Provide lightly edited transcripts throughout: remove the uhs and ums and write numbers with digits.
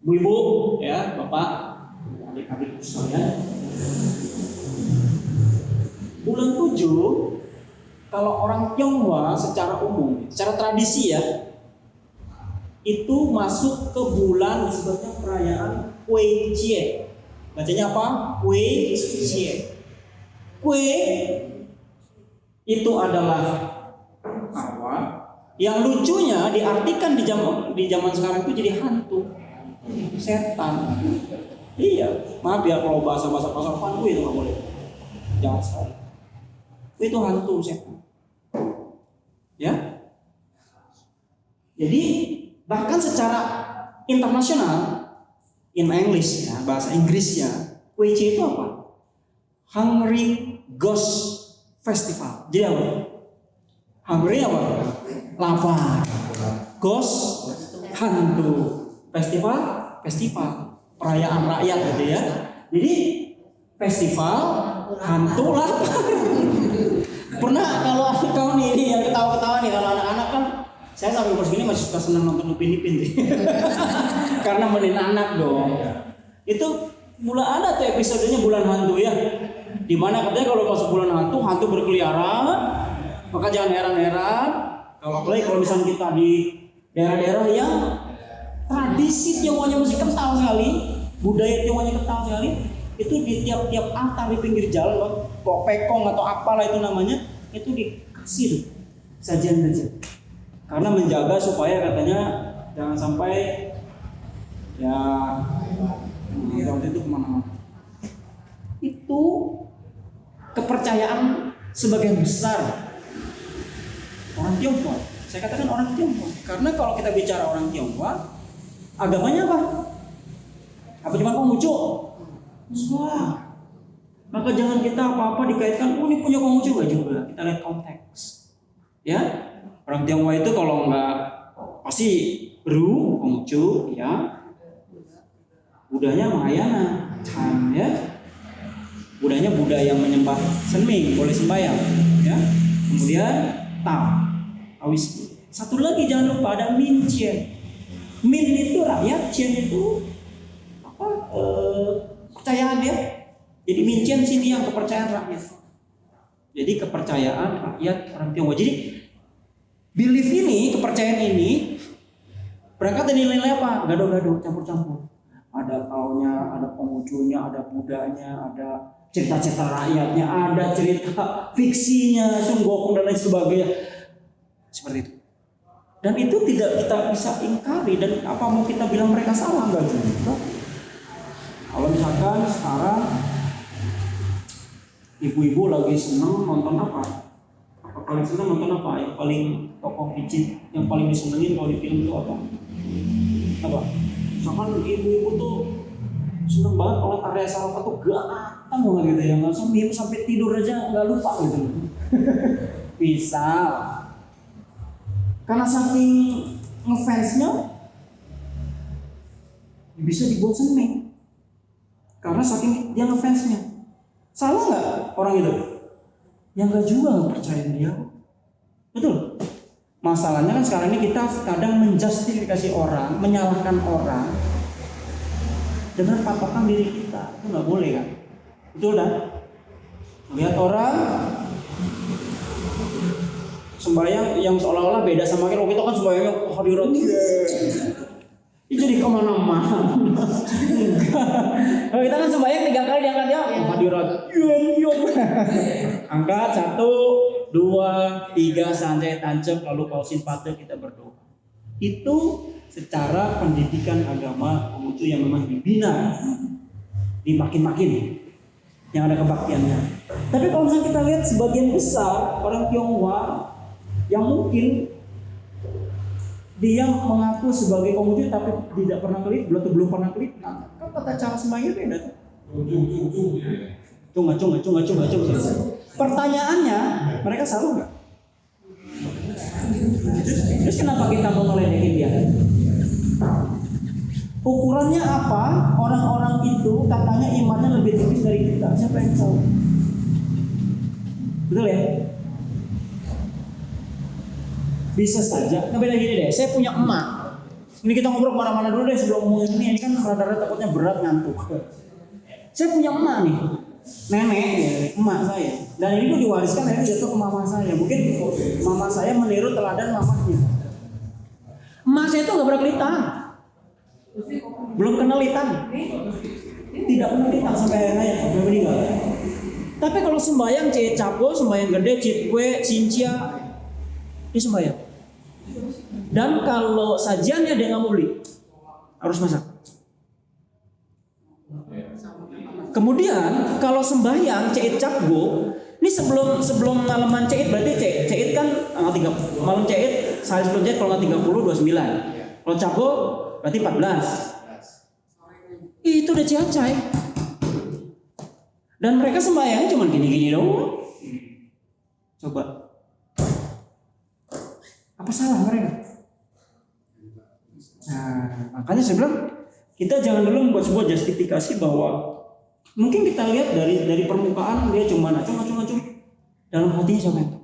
ibu-ibu, ya, bapak, adik-adik sekalian. Bulan 7 kalau orang Tionghoa secara umum, secara tradisi ya, itu masuk ke bulan disebutnya perayaan Kue Cie. Bacanya apa? Kue Cie. Kue itu adalah apa? Yang lucunya diartikan di zaman sekarang itu jadi hantu, setan. Iya, maaf ya kalau bahasa-bahasa pasokan kue itu nggak boleh. Jangan sekali. Itu hantu setan. Ya. Jadi bahkan secara internasional, in English ya, bahasa Inggrisnya, Kue Cie itu apa? Hungry Ghost Festival. Jadi apa? Hungry apa? Lapar. Ghost hantu. Festival perayaan rakyat gitu ya. Jadi festival hantu lapar. Pernah kalau tahun ini yang ketawa-ketawa nih, kalau anak-anak kan, saya sampai umur segini masih suka senang nonton Upin Ipin sih. Karena menin anak dong. Itu mulai ada tuh episodenya bulan hantu ya. Dimana katanya kalau masuk bulan hantu berkeliaran, maka jangan heran-heran. Apalagi kalau misalnya kita di daerah-daerah yang tradisi Tionghoanya masih kental sekali, budaya Tionghoanya kental sekali, itu di tiap-tiap altar di pinggir jalan, kok pekong atau apalah itu namanya, itu dikasih sajian-sajian. Karena menjaga supaya katanya jangan sampai ya waktu itu kemana-mana. Itu kepercayaan sebagian besar orang Tionghoa. Saya katakan orang Tionghoa karena kalau kita bicara orang Tionghoa, agamanya apa? Apa cuma Konghucu? Wah, maka jangan kita apa-apa dikaitkan, oh ini punya Konghucu gak juga. Kita lihat konteks. Ya, orang Tionghoa itu kalau nggak pasti Ru, Konghucu, ya. Budaya Mahayana, Han, ya. Budayanya budaya menyembah Senming, boleh sembahyang, ya. Kemudian Tao, Taoisme. Satu lagi jangan lupa ada Min Chien. Min itu rakyat, Chien itu kepercayaan dia. Jadi Min Chien sini yang kepercayaan rakyat. Jadi kepercayaan rakyat orang Tionghoa. Jadi belief ini, kepercayaan ini berangkat dari nilai apa? Gado-gado, campur-campur. Ada Taonya, ada Konghucunya, ada Budanya, ada cerita-cerita rakyatnya, ada cerita fiksinya, Sun Gokong dan lain sebagainya. Seperti itu. Dan itu tidak kita bisa ingkari, dan apa mau kita bilang mereka salah, enggak juga. Kalau misalkan sekarang ibu-ibu lagi seneng nonton apa? Apa paling seneng nonton apa? Yang paling tokoh picit, yang paling disenengin kalau di film itu apa? Apa? Misalkan ibu-ibu tuh seneng banget kalau Arya Saloka tuh ganteng banget gitu ya, langsung dia sampai tidur aja nggak lupa gitu. Bisa. Karena saking ngefansnya bisa dibuat seneng. Karena saking dia ngefansnya. Salah nggak orang itu? Yang nggak juga nggak percaya dia. Betul. Masalahnya kan sekarang ini kita kadang menjustifikasi orang, menyalahkan orang dengan patokan diri kita. Itu nggak boleh kan? Betul kan? Lihat orang sembahyang yang seolah-olah beda sama kita. Kita kan sembahyangnya hadirat. Itu jadi kemana-mana. Kalau kita kan sembahyang 3 kali diangkat ya, hadirat. Angkat 1, 2, 3, santai tancap, lalu pausin patah kita berdoa. Itu secara pendidikan agama Konghucu yang memang dibina, dimakin-makin, yang ada kebaktiannya. Tapi kalau misalnya kita lihat sebagian besar orang Tionghoa yang mungkin dia mengaku sebagai Konghucu tapi tidak pernah klik, belum pernah klik, nah, kan tata cara sembahyang beda tuh. Cunga. Pertanyaannya, mereka salah nggak? Terus kenapa kita mau ngeledekin dia? Ukurannya apa? Orang-orang itu katanya imannya lebih tipis dari kita. Siapa yang tahu? Betul ya? Bisa saja. Nah, beda gini deh. Saya punya emak. Ini kita ngobrol kemana-mana dulu deh sebelum ngomongin ini. Ini kan rada-rada takutnya berat ngantuk. Saya punya emak nih, nenek, emak saya. Dan ini tuh diwariskan dari jatuh ke mama saya. Mungkin mama saya meniru teladan mamanya. Emak saya itu nggak pernah kelitan, belum kenal litan, tidak kenal litan sampai akhirnya sampai meninggal. Tapi kalau sembahyang cek capo, sembahyang gede, cek kue, cincia, dia sembahyang. Dan kalau sajiannya dia nggak mau beli, harus masak. Kemudian kalau sembahyang ceit capgo, ini sebelum malaman ceit berarti ceit kan tanggal 3 malam ceit, sehari sebelum ceit kalau nggak 30 29. Kalau capgo berarti 14. Itu udah ciacai. Dan mereka sembahyang cuma gini-gini doang. Coba. Apa salah mereka? Nah, makanya saya bilang kita jangan dulu membuat sebuah justifikasi bahwa mungkin kita lihat dari permukaan dia cuma acung. Dalam hatinya siapa itu?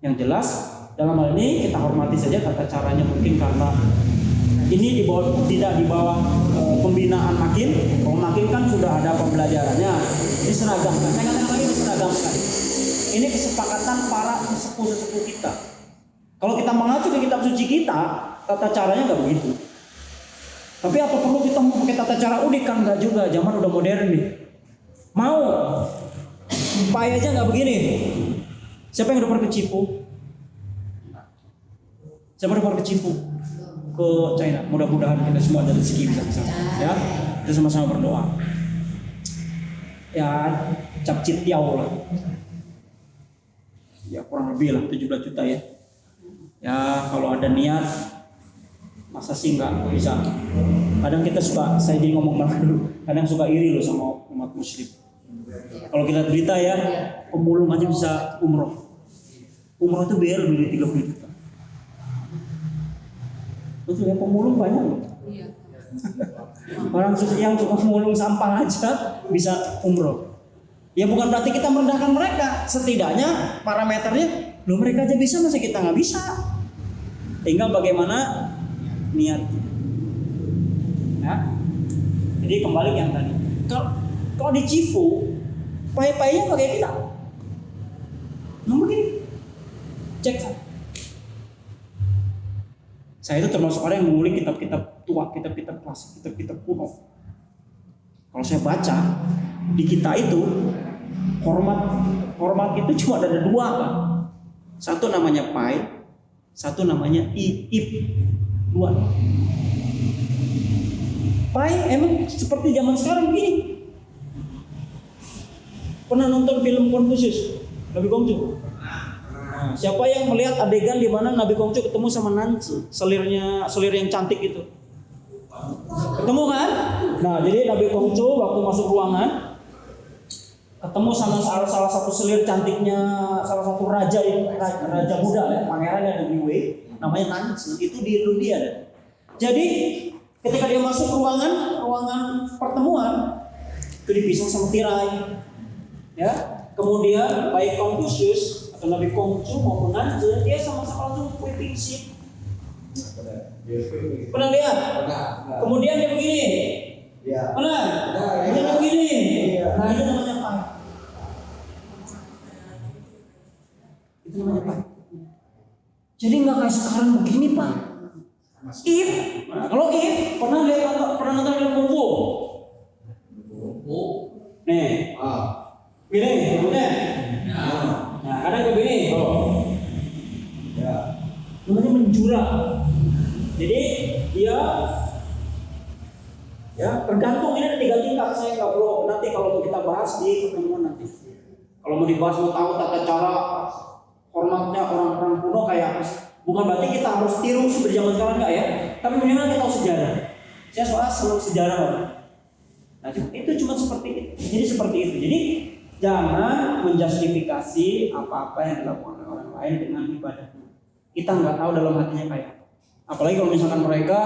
Yang jelas dalam hal ini kita hormati saja tata caranya, mungkin karena ini tidak di bawah pembinaan makin. Kalau makin kan sudah ada pembelajarannya. Ini seragam. Saya katakan lagi ini seragam sekali. Ini kesepakatan para sepuh-sepuh kita. Kalau kita mengacu ke kitab suci kita, tata caranya nggak begitu. Tapi apa perlu kita mau pakai tata cara unik? Kan nggak juga, zaman udah modern nih. Mau pai aja nggak begini. Siapa yang udah pernah ke Cipu? Siapa yang udah pernah ke Cipu? Ke China. Mudah-mudahan kita semua ada rezeki bisa kesana. Ya, kita sama-sama berdoa. Ya, cap citiau lah. Ya kurang lebih lah 17 juta ya. Ya kalau ada niat, masa sih nggak bisa. Kadang kita suka, saya jadi ngomong mana dulu, kadang suka iri loh sama umat muslim. Kalau kita berita ya, pemulung aja bisa umroh. Umroh itu biar lebih dari 30 juta. Terus ya pemulung banyak loh. Orang yang suka pemulung sampah aja bisa umroh. Ya bukan berarti kita merendahkan mereka. Setidaknya parameternya, loh mereka aja bisa, masa kita nggak bisa. Tinggal bagaimana niat. Ya. Jadi kembali ke yang tadi. Kalau di Cifu, pai-painya pakai kita. Nah begini, cek. Saya itu termasuk orang yang mengulik kitab-kitab tua, kitab-kitab klasik, kitab-kitab kuno. Kalau saya baca di kita itu hormat itu cuma ada dua, Pak. Satu namanya pai, satu namanya ip. Dua. Pai emang seperti zaman sekarang begini. Pernah nonton film Konfusius, Nabi Kongcu? Nah, siapa yang melihat adegan di mana Nabi Kongcu ketemu sama Nancy, selir yang cantik itu? Ketemu kan? Nah, jadi Nabi Kongcu waktu masuk ruangan ketemu sama salah satu selir cantiknya salah satu raja Buddha ya, pangeran yang di Wei, namanya Nancy, itu di India ada. Jadi ketika dia masuk ruangan pertemuan itu dipisah sama tirai, ya. Kemudian baik Konfusius atau Nabi Kongcu maupun Nancy dia sama-sama langsung weeping seat. Pernah lihat? Kemudian dia begini. Pernah? Dia begini. Nah itu namanya pai. Itu namanya pai. Jadi nggak kayak sekarang begini Pak. If, kalau if pernah nonton film kungfu? Nih, gini, rambutnya. Nah, kadang kayak begini. Namanya menjurang. Jadi dia, ya tergantung ini ada 3 tingkat. Saya nggak perlu nanti kalau kita bahas di pertemuan nanti. Kalau mau dibahas mau tahu tata cara hormatnya orang-orang kuno kayak bukan berarti kita harus tiru seperti zaman sekarang enggak ya, tapi minimal kita tahu sejarah. Saya soalnya selalu sejarah. Nah, itu cuma seperti itu. Jadi seperti itu. Jadi jangan menjustifikasi apa-apa yang dilakukan oleh orang lain dengan ibadahnya. Kita nggak tahu dalam hatinya kayak apa. Apalagi kalau misalkan mereka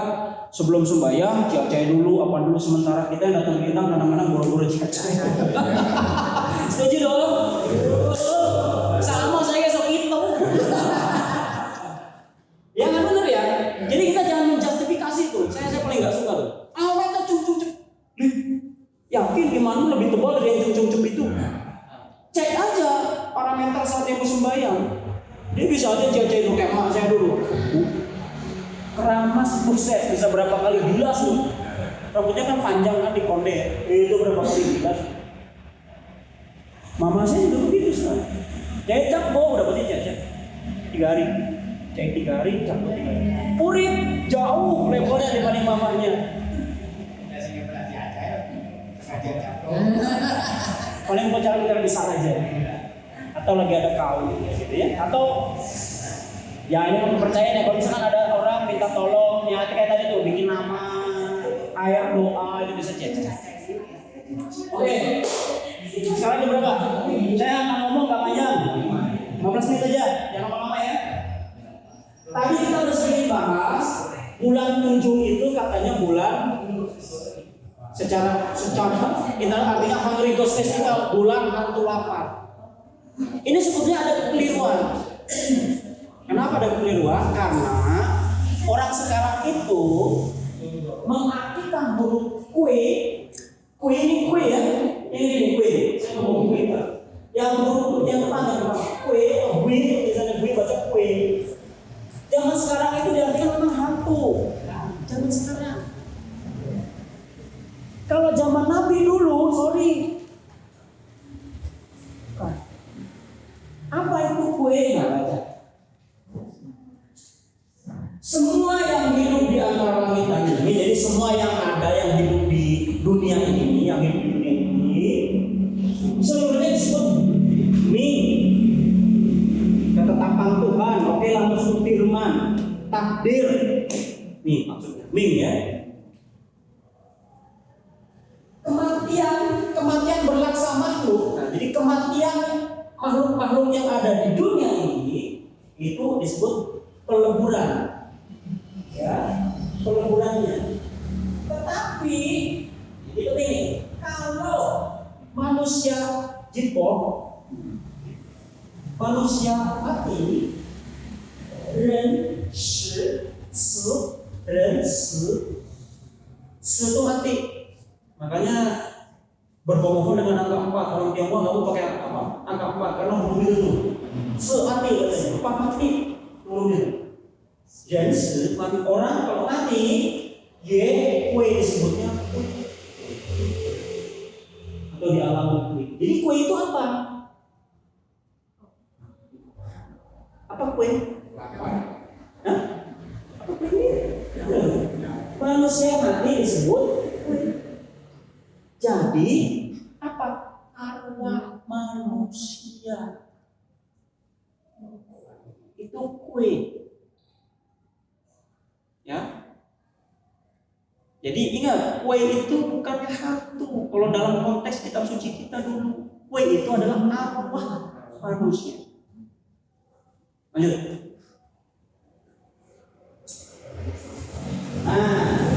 sebelum sembahyang ciacai dulu apa dulu, sementara kita yang datang kita kadang-kadang buru-buru ciacai. Setuju dong? Sama saya sok itu. Ya nggak benar ya. Jadi kita jangan imanmu lebih tebal dari yang cucuk-cucuk itu. Cek aja parameter saat yang sembahyang. Dia bisa aja jajain kayak mak saya dulu. Keramas buset bisa berapa kali bilas tuh. Rambutnya kan panjang kan di konde. Itu berapa kali bilas. Mama saya juga begitu sekarang. Cecak udah pasti cecak. 3 hari. Cek 3 hari, cak 3 hari. Purit jauh levelnya dibanding mamanya. Paling pacaran besar aja. Atau lagi ada kau gitu ya. Atau ya ini kepercayaan ya, kalau misalkan ada orang minta tolong ya kayak tadi tuh bikin nama, ayat doa itu bisa cek. Oke. Sekarang jam berapa? Saya akan ngomong gak panjang. 15 menit aja, jangan lama-lama ya. Tadi kita udah sering bahas bulan 7 itu katanya bulan secara artinya Hungry Ghost Festival, bulan hantu lapar. Ini sebetulnya ada kekeliruan. Kenapa ada kekeliruan? Karena orang sekarang itu mengartikan huruf kue ini kue ya, ini kue. Saya ngomong kue kan. Yang huruf yang depan kue, misalnya kue baca kue. Zaman sekarang itu diartikan memang hantu. Zaman sekarang. Kalau zaman Nabi dulu, sorry. Apa itu kue? Nggak baca. Semua yang hidup di antara langit dan bumi, jadi semua yang ada yang hidup di dunia ini, seluruhnya disebut ming. Ketetapan Tuhan, oke lah maksud firman, takdir. Nih maksudnya ming ya. Kematian berlaksa makhluk. Nah, jadi kematian makhluk-makhluk yang ada di dunia ini itu disebut peleburan. Ya, peleburannya. Tetapi itu ini, kalau manusia jipok, manusia mati, ren shi itu mati. Makanya berbohong dengan angka 4. Orang Tionghoa nggak mau pakai angka 4 karena huruf itu tuh mati katanya, 4 mati hurufnya. Jadi orang kalau mati, kue disebutnya kue. Atau di alam kue. Jadi kue itu apa? Apa kue? Hah? Apa kue? Manusia mati disebut kue. Jadi apa? Arwah manusia itu kue. Ya. Jadi ingat, kue itu bukannya hantu. Kalau dalam konteks kitab suci kita dulu, kue itu adalah arwah manusia. Lanjut. Nah,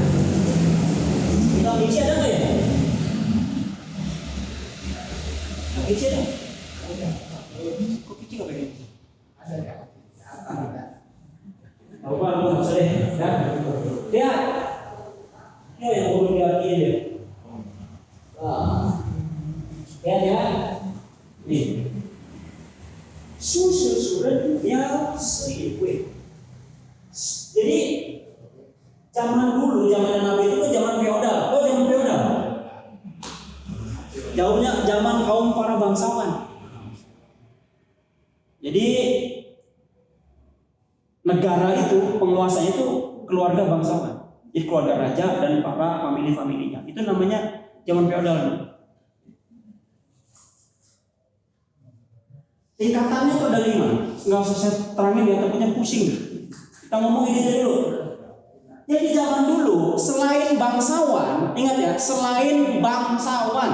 kita biji ada nggak ya? Biji ada? Kok biji nggak pengen? Ada ya. Tahu kan lu nggak deh, ya? Lihat, ya yang perlu diartiin ya. Lihat ya, nih, surat yang kue. Jadi zaman dulu, zaman Nabi itu kan zaman feodal. Oh, zaman feodal. Jauhnya zaman kaum para bangsawan. Jadi negara itu, penguasanya itu keluarga bangsawan. Jadi keluarga raja dan para famili-familinya. Itu namanya zaman feodal. Tingkatannya itu ada 5. Nggak usah saya terangin ya, takutnya pusing. Kita ngomong ini dulu. Jadi zaman dulu, selain bangsawan, ingat ya, selain bangsawan,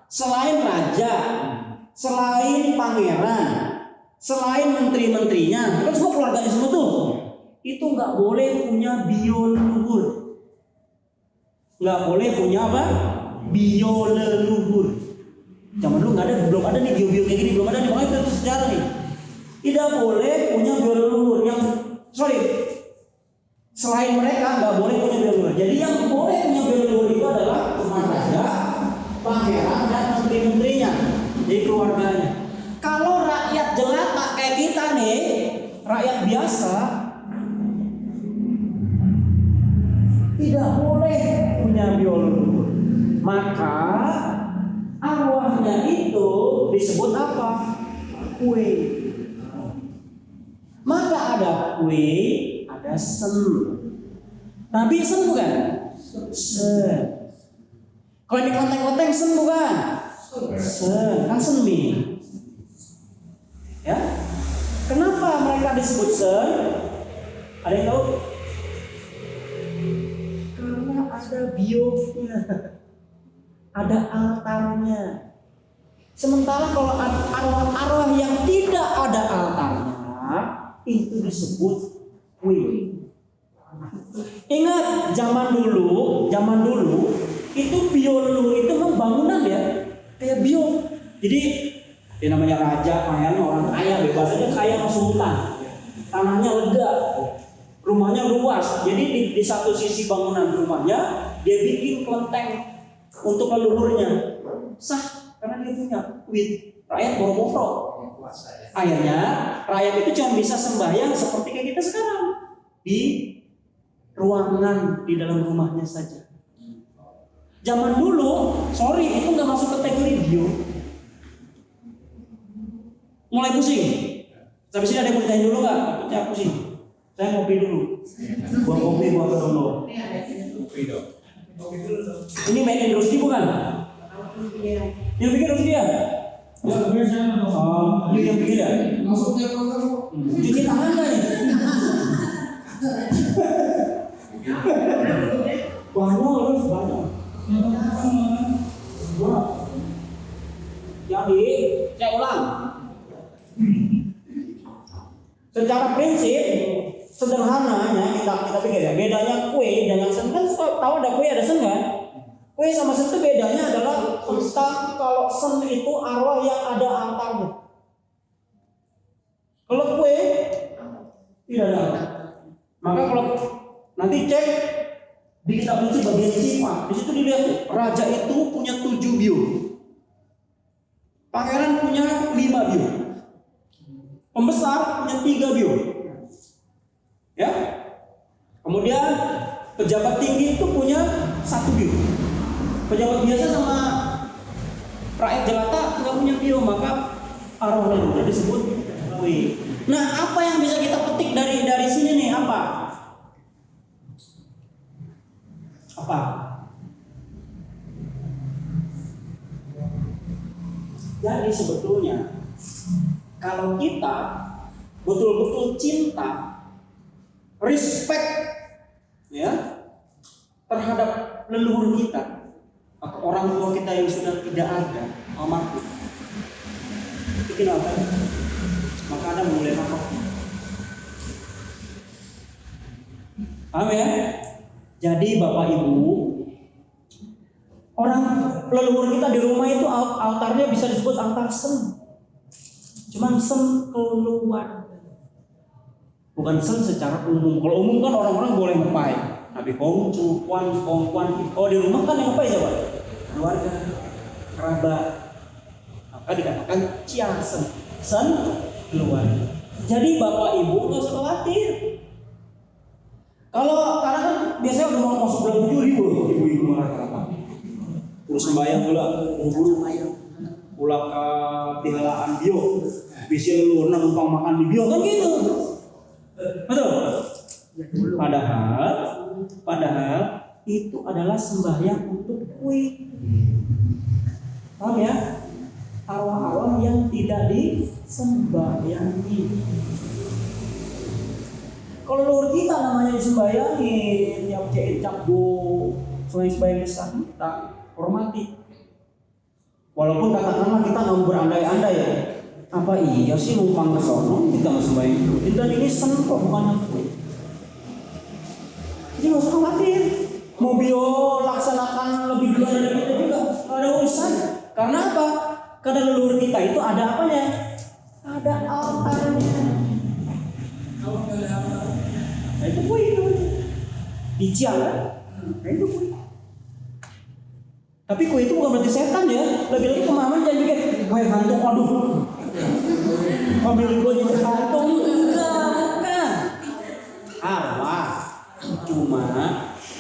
selain raja, selain pangeran, selain menteri-menterinya, kan semua keluarganya semua tuh, itu nggak boleh punya bioliluhur. Nggak boleh punya apa? Bioliluhur. Zaman dulu nggak ada, belum ada nih bio-bio kayak gini, belum ada nih, makanya itu sejarah nih. Tidak boleh punya bioliluhur yang, selain mereka nggak boleh punya bioliluhur. Jadi yang boleh punya bioliluhur itu adalah cuma raja, pangeran, bio leluhur. Maka arwahnya itu disebut apa? Kue. Maka ada kue, ada sen. Nabi sen bukan? Sen. Kalau di konteng-konteng sen bukan? Sen. Kan sen nih. Ya. Kenapa mereka disebut sen? Ada yang tahu? Karena ada bionya, ada altarnya. Sementara kalau arwah-arwah yang tidak ada altarnya, itu disebut kue. Ingat zaman dulu itu bio leluhur itu memang bangunan ya, kayak bio. Jadi dia namanya raja, kayaknya orang kaya, bebas aja kaya masuk hutan. Tanahnya lega, rumahnya luas. Jadi di satu sisi bangunan rumahnya dia bikin kelenteng untuk leluhurnya. Sah, karena dia punya duit. Rakyat boro-boro. Akhirnya rakyat itu cuma bisa sembahyang seperti kayak kita sekarang, di ruangan di dalam rumahnya saja. Zaman dulu, itu nggak masuk kategori bio. Mulai pusing. Sampai sini ada yang mau ditanya dulu nggak? Saya pusing. Saya ngopi dulu. Buang kopi, buang kedondong. Kopi dong. Ini main Rusdi bukan? Yang bikin Rusdi ya? Ya, biasanya dong. Oh, ini yang bikin ya? Masuknya kalau Cuci tangan kan ya? Banyak. Jadi, saya ulang. Secara prinsip sederhananya kita pikir ya, bedanya kue dengan sen kan tahu ada kue ada sen kan? Kue sama sen itu bedanya adalah tentang kalau sen itu arwah yang ada altarnya. Kalau kue tidak ada. Maka kalau nanti cek di kitab kunci bagian sifat, di situ dilihat raja itu punya 7 bio, pangeran punya 5 bio, pembesar punya 3 bio, ya. Kemudian pejabat tinggi itu punya 1 bio, pejabat biasa sama rakyat jelata nggak punya bio, maka arwah leluhur disebut kue. Nah, apa yang bisa kita petik dari sini nih? Apa? Jadi sebetulnya kalau kita betul-betul cinta, respect ya terhadap leluhur kita atau orang tua kita yang sudah tidak ada almarhum, itu apa? Maka Anda mulai apa? Paham ya? Jadi Bapak Ibu, orang leluhur kita di rumah itu altarnya bisa disebut altar sen. Cuman sen keluar. Bukan sen secara umum. Kalau umum kan orang-orang boleh ngepai. Tapi kongcu, kuan. Oh di rumah kan yang ngepai siapa? Keluarga, kerabat. Maka dikatakan cia sen. Sen keluar. Jadi Bapak Ibu nggak usah khawatir. Kalau karena kan biasanya udah mau masuk bulan 7 ibu-ibu rata-rata. Terus sembahyang pula, buru-buru pulang ke pihalaan bio, bisa leluhur numpang makan di bio kan gitu. Betul? Padahal itu adalah sembahyang untuk kue. Paham ya? Arwah-arwah yang tidak disembahyangi. Kalau leluhur kita namanya disembahyangi, yang cap go, selain sembahyang besar kita hormati. Walaupun katakanlah kita nggak berandai-andai ya, apa iya sih numpang ke sono kita nggak sembahyang itu. Dan ini sen kok bukan aku. Jadi nggak usah khawatir. Mau bio laksanakan lebih dulu dari kita juga nggak ada urusan. Karena apa? Karena leluhur kita itu ada apanya? Ada altarnya. Nah itu kue itu dicial kan? Nah itu kue. Tapi kue itu bukan berarti setan ya. Lagi-lagi pemahaman jangan pikir kue hantu, aduh pemilik gue jadi hantu. Enggak. Arwah. Cuma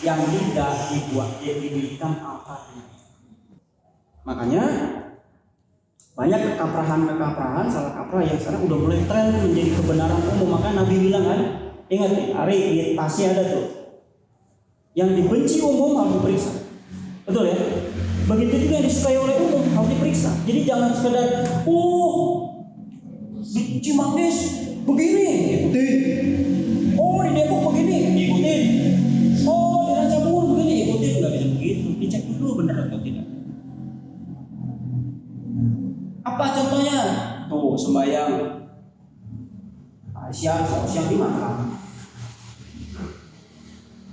yang tidak didirikan altarnya. Makanya banyak kekaprahan, salah kaprah yang sekarang udah mulai tren menjadi kebenaran umum. Maka Nabi bilang kan, ingat nih, hari di tasnya ada tuh, yang dibenci umum harus diperiksa. Betul ya? Begitu juga yang disukai oleh umum harus diperiksa. Jadi jangan sekedar, di Cimanggis begini, ikutin. Oh di Depok begini, ikutin. Oh di Rancabungur begini, ikutin. Nggak bisa begitu. Dicek dulu benar atau tidak. Apa contohnya? Tuh sembahyang siang di mana?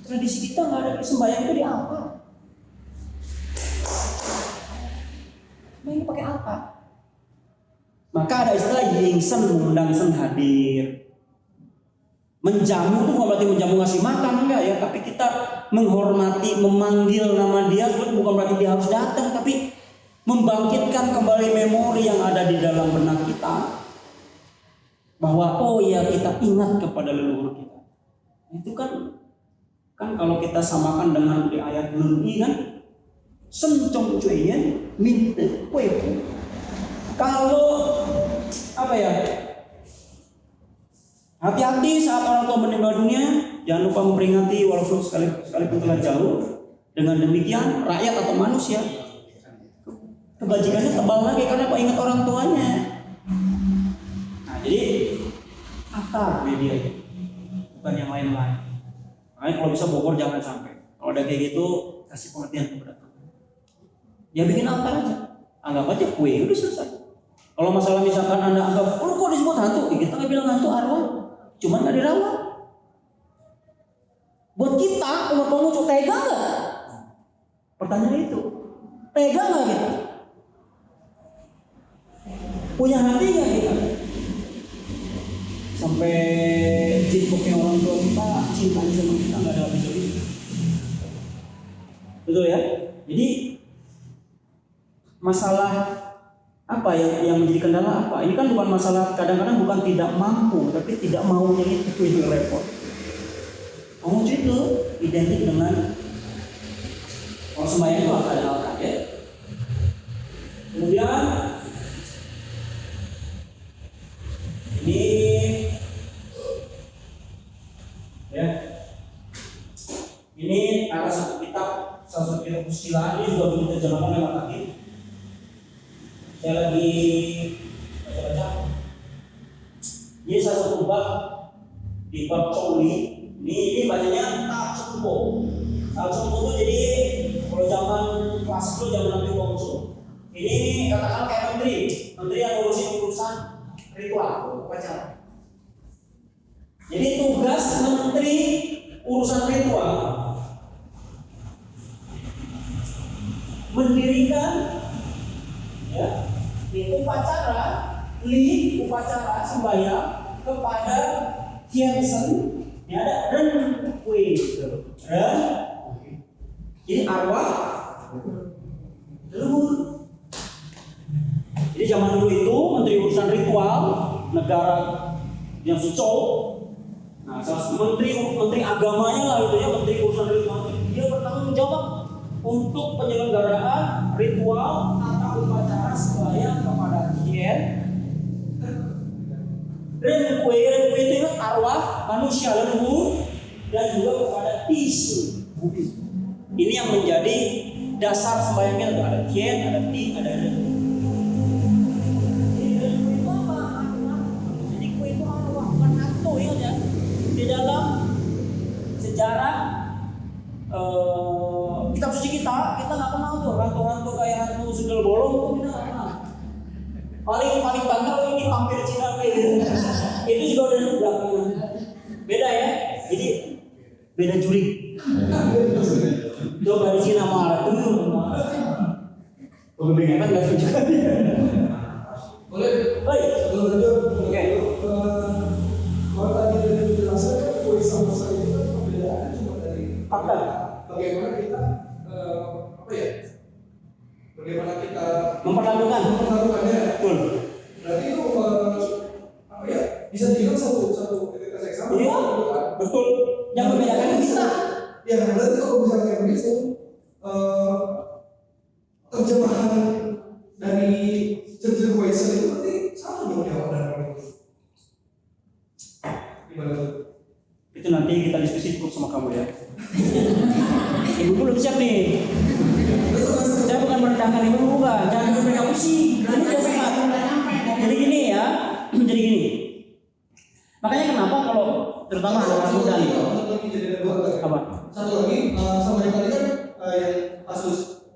Tradisi kita nggak ada sembahyang itu di apa? Ini pakai apa? Maka ada istilah yingsen mengundang sen hadir. Menjamu itu bukan berarti menjamu ngasih makan, enggak ya, tapi kita menghormati, memanggil nama dia, bukan berarti dia harus datang, tapi membangkitkan kembali memori yang ada di dalam benak kita, bahwa oh ya kita ingat kepada leluhur kita. Itu kan kalau kita samakan dengan di ayat Nun kan, sen trong cuyen minta kue. Kalau apa ya, hati-hati saat orang tua meninggal dunia, jangan lupa memperingati walaupun sekalipun telah jauh. Dengan demikian rakyat atau manusia kebajikannya tebal lagi karena apa? Ingat orang tuanya. Nah jadi akar media itu bukan yang lain-lain. Makanya kalau bisa Bogor jangan sampai. Kalau ada kayak gitu kasih pengertian kepada Tuhan. Ya bikin altar aja, anggap aja kue udah selesai. Kalau masalah misalkan Anda anggap, oh kok disebut hantu? Kita nggak bilang hantu, arwah, cuman nggak dirawat. Buat kita umat pengucu tega nggak? Pertanyaan itu, tega nggak gitu? Punya hati nggak kita? Sampai jipuknya orang tua kita cinta sama kita nggak ada habis-habis. Betul ya? Jadi masalah apa yang menjadi kendala apa? Ini kan bukan masalah, kadang-kadang bukan tidak mampu, tapi tidak maunya itu yang repot. Mau itu identik dengan kalau sembahyang itu ada altar ya. Kemudian ini ya, ini ada satu kitab Usilah, ini juga belum diterjemahkan lewat kaki. Saya lagi baca. Ini satu bab di bab Coli. Ini bacanya tak sumpo. Tak sumpo itu jadi kalau zaman klasik itu zaman Nabi Muhammad. Ini katakan kayak menteri yang ngurusin urusan ritual upacara. Jadi tugas menteri urusan ritual mendirikan ya upacara sembahyang kepada Kiensen ya, ada Ren Kue Ren, jadi arwah leluhur. Jadi zaman dulu itu menteri urusan ritual negara yang sucol, nah menteri agamanya lah itu ya, menteri urusan ritual, dia bertanggung jawab untuk penyelenggaraan ritual atau upacara sembahyang kepada Kien. Ren kue itu kan arwah manusia leluhur dan juga kepada tisu bukit. Ini yang menjadi dasar sembahyangnya, ada Kien, ada Ti, ada Ren. Jadi kue itu arwah, bukan hantu ya. Di dalam sejarah kitab suci kita nggak kenal tuh hantu-hantu kayak hantu sundel bolong tuh kita nggak kenal. Paling bandel ini vampir Cina gitu. Itu juga udah belakangan. Beda ya. Jadi beda jurik. Coba di Cina malah tuh. Lebih hebat nggak sih? Boleh. Baik. Oke. Kalau tadi dari penjelasan kue sama saya itu perbedaannya cuma dari fakta. Bagaimana kita bagaimana kita memperlakukannya. Betul. Berarti itu bisa dibilang satu entitas yang sama. Iya, betul. Yang membedakan kita. Ya berarti kalau bicara Inggris terjemahan dari Churchill Weiser itu nanti sama dong ya orang itu. Gimana tuh? Itu nanti kita diskusi cukup sama kamu ya. Ibu belum siap nih. Saya bukan merendahkan ibu, bukan. Jangan ibu mereka pusing. Ini dia sehat. Jadi gini ya. Jadi gini. Makanya kenapa kalau terutama anak muda nih. Apa? Satu lagi sama yang tadi kan yang kasus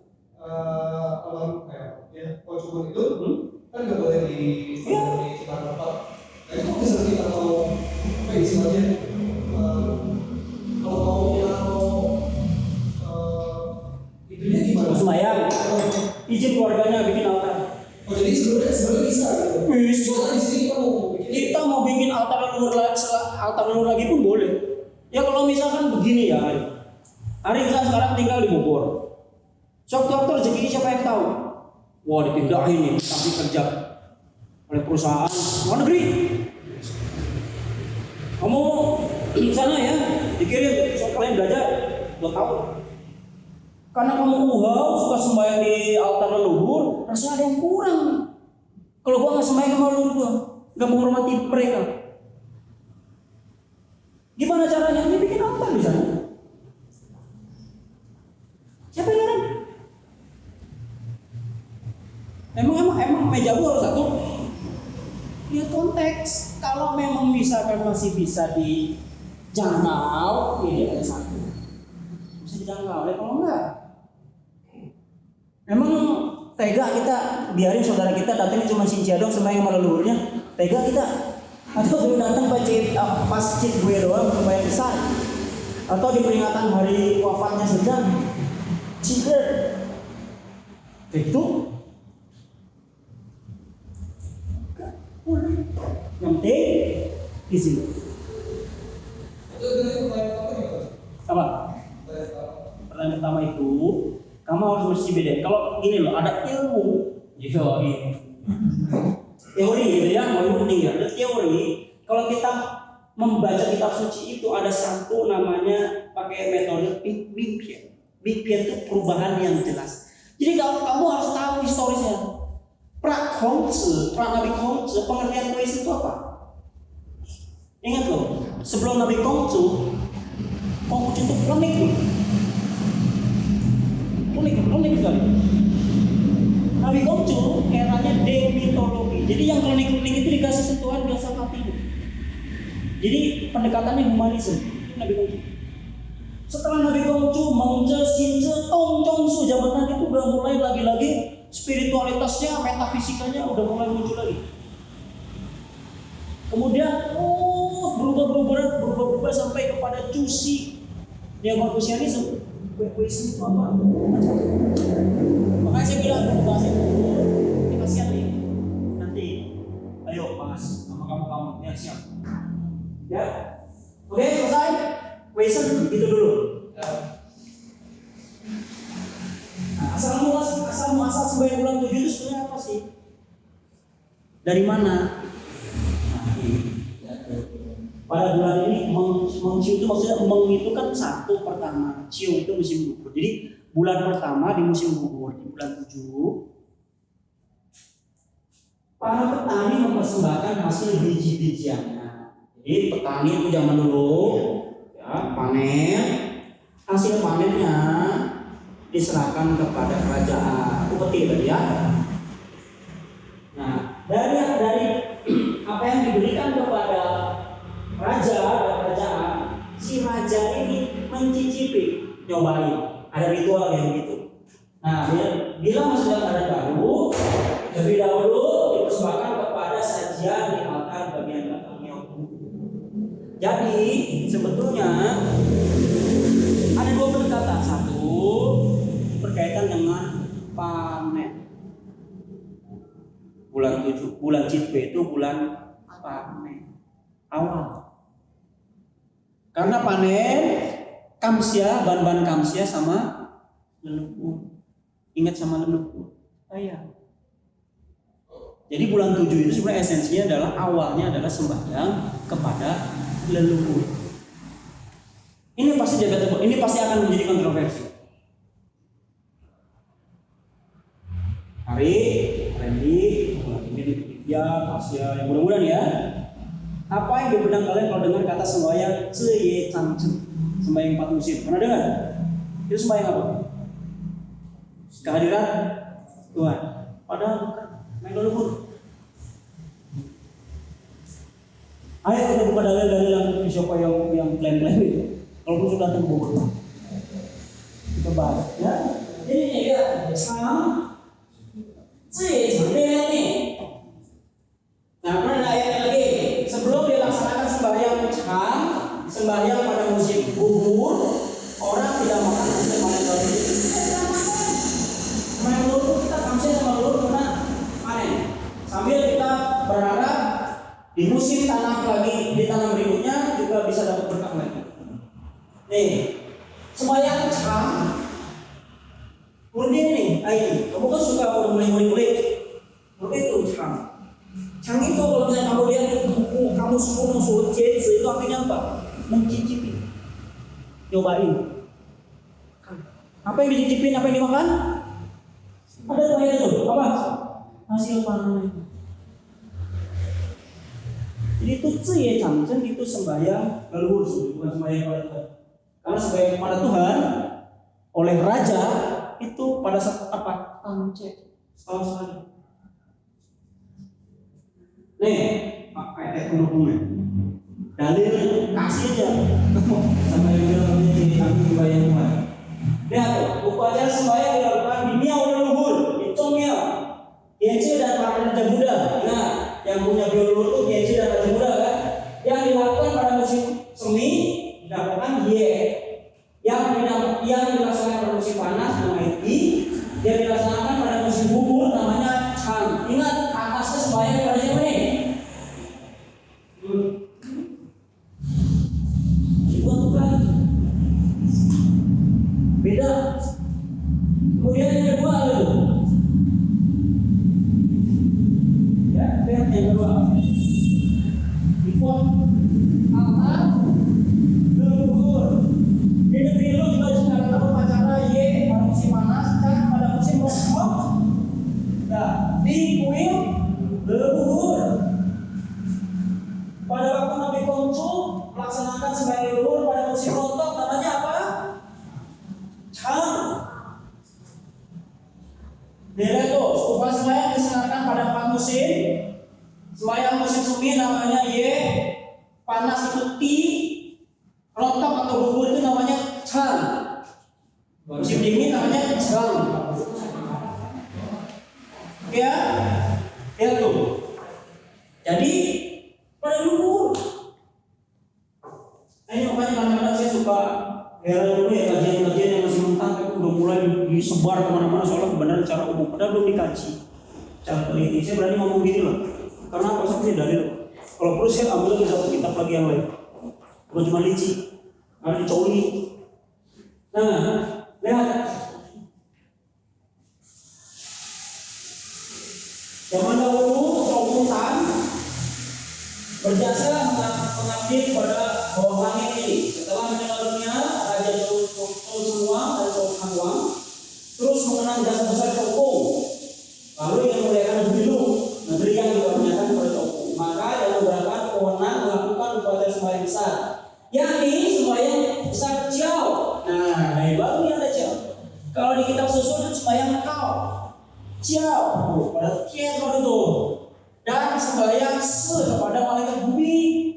ya Pocukun itu kan nggak boleh di sekitar tempat. Nah itu bisa kita mau apa istilahnya kalau itunya gimana? Sembahyang. Izin keluarganya bikin altar. Oh jadi sebenarnya bisa. Bisa. Soalnya di sini Kita mau bikin altar leluhur lagi pun boleh. Ya kalau misalkan begini ya, Ari kita sekarang tinggal di Bogor. Waktu rezeki siapa yang tahu? Wah dipindahin nih, tapi kerja oleh perusahaan luar negeri. Kamu di sana ya, dikirim soal kalian belajar 2 tahun. Karena kamu suka sembahyang di altar leluhur, rasanya ada yang kurang. Kalau gua nggak sembahyang sama leluhur gua, nggak menghormati mereka. Gimana caranya? Dia bikin altar di sana. Siapa yang larang? Emang meja gua harus satu? Lihat konteks. Kalau memang misalkan masih bisa dijangkau, ya ada satu. Bisa dijangkau. Ya kalau enggak, emang tega kita biarin saudara kita datangnya cuma sincia dong sembahyang sama leluhurnya. Tega kita. Atau suruh datang pas cip gue doang sembahyang besar. Atau di peringatan hari wafatnya sedang. Cider. Itu yang penting izin. Apa? Pertanyaan pertama itu kamu harus mesti beda. Kalau gini loh, ada ilmu, teori gitu ya, mau penting ya. Ada teori. Kalau kita membaca kitab suci itu ada satu namanya pakai metode Bimpian. Bimpian itu perubahan yang jelas. Jadi kalau kamu harus tahu historisnya. Nabi Kongce, pengertian Kongce itu apa? Ingat loh, sebelum Nabi Kongce itu klinik loh. Klinik sekali. Nabi Kongce eranya demitologi. Jadi yang klinik itu dikasih sentuhan filsafat hidup. Jadi pendekatannya humanisme. Nabi Kongce. Setelah Nabi Kongce, Mengce, Since, Tongcongsu jabatan itu udah mulai lagi-lagi spiritualitasnya, metafisikanya udah mulai muncul lagi. Kemudian berubah sampai kepada Cusi. Neo-Markusianisme. Kueisme itu apa? Makanya saya bilang kalau bahasa itu kita siap nih. Nanti ayo bahas sama kamu ya siap. Ya. Oke, selesai. Kueisme itu dulu. Asal sembahyang bulan 7 itu sebenarnya apa sih? Dari mana? Pada bulan ini mengcium itu maksudnya itu kan satu pertama, cium itu musim gugur. Jadi bulan pertama di musim gugur di bulan 7 para petani mempersembahkan hasil biji-bijiannya. Jadi petani itu zaman dulu ya panen, hasil panennya diserahkan kepada kerajaan upeti tadi ya. Nah, dari apa yang diberikan kepada raja dan kerajaan, si raja ini mencicipi, nyobain. Ada ritual yang gitu. Nah, bila masih ada baru, lebih dahulu dipersembahkan kepada sajian di altar bagian belakangnya. Jadi sebetulnya ada 2 pendekatan. Satu berkaitan dengan panen. Bulan 7, bulan Citwe itu bulan panen awal. Karena panen kamsia, bahan-bahan kamsia sama leluhur. Ingat sama leluhur. Ayah. Jadi bulan 7 itu sebenarnya esensinya adalah awalnya adalah sembahyang kepada leluhur. Ini pasti debatable, ini pasti akan menjadi kontroversi. Hari, Randy, ini ya, Pasya, yang mudah-mudahan ya. Apa yang di benak kalian kalau dengar kata sembahyang Ye Chang Chen, sembahyang 4 musim? Pernah dengar? Itu sembahyang apa? Kehadiran Tuhan. Padahal bukan main leluhur. Ayo kita buka dalil-dalil siapa yang klaim-klaim itu. Kalau sudah tembok, kita bahas. Ya. Ini ya, Chang Ye Chang ini. Nah, mana ayat lagi? Sebelum dilaksanakan sembahyang Chang, sembahyang pada musim gugur, orang tidak makan hasil panen baru. Main dulu kita kamsnya sama dulu karena panen. Sambil kita berharap di musim tanam lagi, di tanam berikutnya juga bisa dapat berkah lagi. Nih, sembahyang Chang, kemudian nih, ayo, kamu kan suka udah mulai-mulai, itu Chang. Chang itu kalau misalnya kamu lihat buku kamu sepuluh suci itu artinya apa? Mencicipi, nyobain. Apa yang dicicipin, apa yang dimakan? Ada tuh itu, apa? Hasil panen. Jadi itu Ye Chang Chen itu sembahyang leluhur, bukan sembahyang pada Tuhan. Karena sembahyang pada Tuhan oleh raja itu pada saat apa? Tangce, setahun sekali. Nih, ayat pendukungnya. Dalil kasih aja. Sama yang bilang ini kami sembahyang Tuhan. Lihat tuh, upacara sembahyang dilakukan di Miao leluhur, di Chongmiao, Genji dan para raja Buddha. Nah, yang punya leluhur itu Genji dan raja Buddha kan? Yang dilakukan pada musim semi dinamakan Ye. Yang dilaksanakan pada musim panas namanya Yi. Yang dilaksanakan pada musim gugur namanya Chang. Ingat atasnya sembahyang pada siapa nih? Beda. Kemudian yang kedua lalu, ya, lihat yang kedua. Import Allah leluhur. Di negeri lu juga sekarang upacara Ye pada musim panas, Chang pada musim rokok. Nah, di kuil leluhur. Pada waktu Nabi Kongcu melaksanakan sembahyang leluhur pada musim rontok namanya apa? Chang. Lihat tuh, upacara sembahyang dilaksanakan pada 4 musim. Sembahyang musim semi namanya Ye, panas itu Ti, rontok atau gugur itu namanya Chang. Musim dingin namanya Chang. Ya, lihat tuh. Jadi pada luhur. Ini makanya kadang-kadang saya suka heran dulu ya kajian-kajian yang masih mentah itu udah mulai disebar kemana-mana soalnya kebenaran secara umum padahal belum dikaji secara teliti. Saya berani ngomong gini loh karena apa sebenarnya dalil. Kalau perlu saya ambil lagi satu kitab lagi yang lain, bukan cuma lici, harus dicoli. Nah, lihat zaman dahulu Sultan berjasa mengabdi kepada bawahannya ini. Setelah meninggal dunia, Raja Chou dan Chou Kangwang terus mengenang jasa besar Chou. Lalu yang memuliakan negeri yang diwarnakan kepada Chou. Maka yang beberapa kewenangan melakukan upacara sembahyang besar, yakni sembahyang besar Jiao. Nah, dari baru yang ada Jiao. Kalau di kitab susun sembahyang Kau, Jiao, pada kian itu. Dan sembahyang kepada malaikat bumi.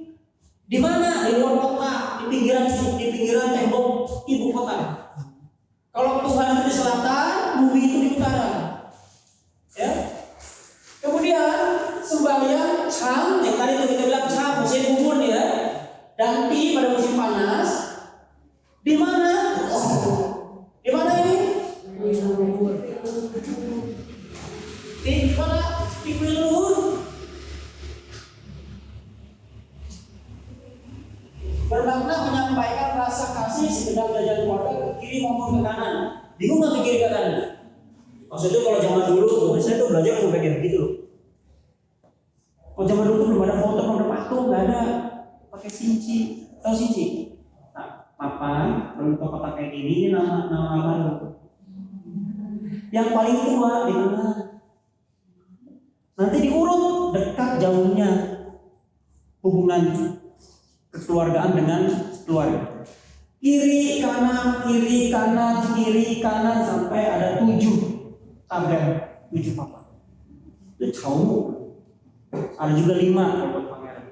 Di mana? Di luar kota, di pinggiran tembok ibu kota. Kalau Tuhan itu di selatan, bumi itu di utara. Ya. Kemudian sembahyang Chang, yang tadi itu kita bilang Chang musim gugur ya, dan Ti pada musim panas. Di mana? Di mana ini? Di mana? Di leluhur. Bermakna menyampaikan rasa kasih sekedar belajar keluarga ke kiri maupun ke kanan. Bingung nggak ke kiri ke kanan? Maksudnya kalau zaman dulu, saya tuh belajar sampai kayak begitu loh. Kalau zaman dulu tuh belum ada foto, belum ada patung, nggak ada pakai sinci, tahu sinci? Nah, papan bentuk kotak kayak gini, nama baru. Yang paling tua di tengah. Nanti diurut dekat jauhnya hubungan kekeluargaan dengan keluarga. Kiri kanan, kiri kanan, kiri kanan sampai ada 7 tabel, 7 papan. Itu jauh. Ada juga 5 kalau buat pangeran.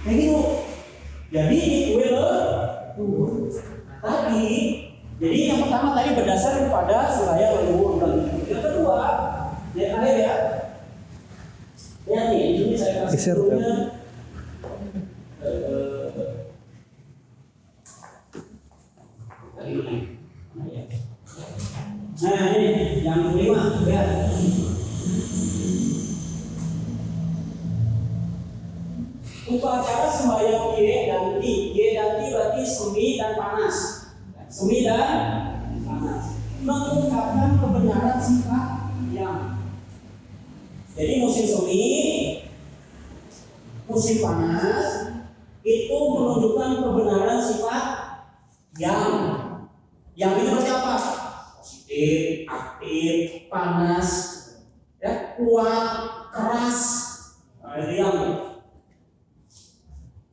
Kayak gitu. Jadi tadi, jadi yang pertama tadi berdasar kepada suraya leluhur dan yang kedua, yang akhir ya. Lihat nih, ini saya kasih dulunya. Nah ini yang kelima ya. Upacara sembahyang Ye Danti berarti semi dan panas. Semi dan panas. Mengungkapkan kebenaran sifat yang. Jadi musim semi, musim panas itu menunjukkan kebenaran sifat yang. Yang itu berarti apa? Positif, aktif, panas, ya, kuat, keras. Nah, itu yang.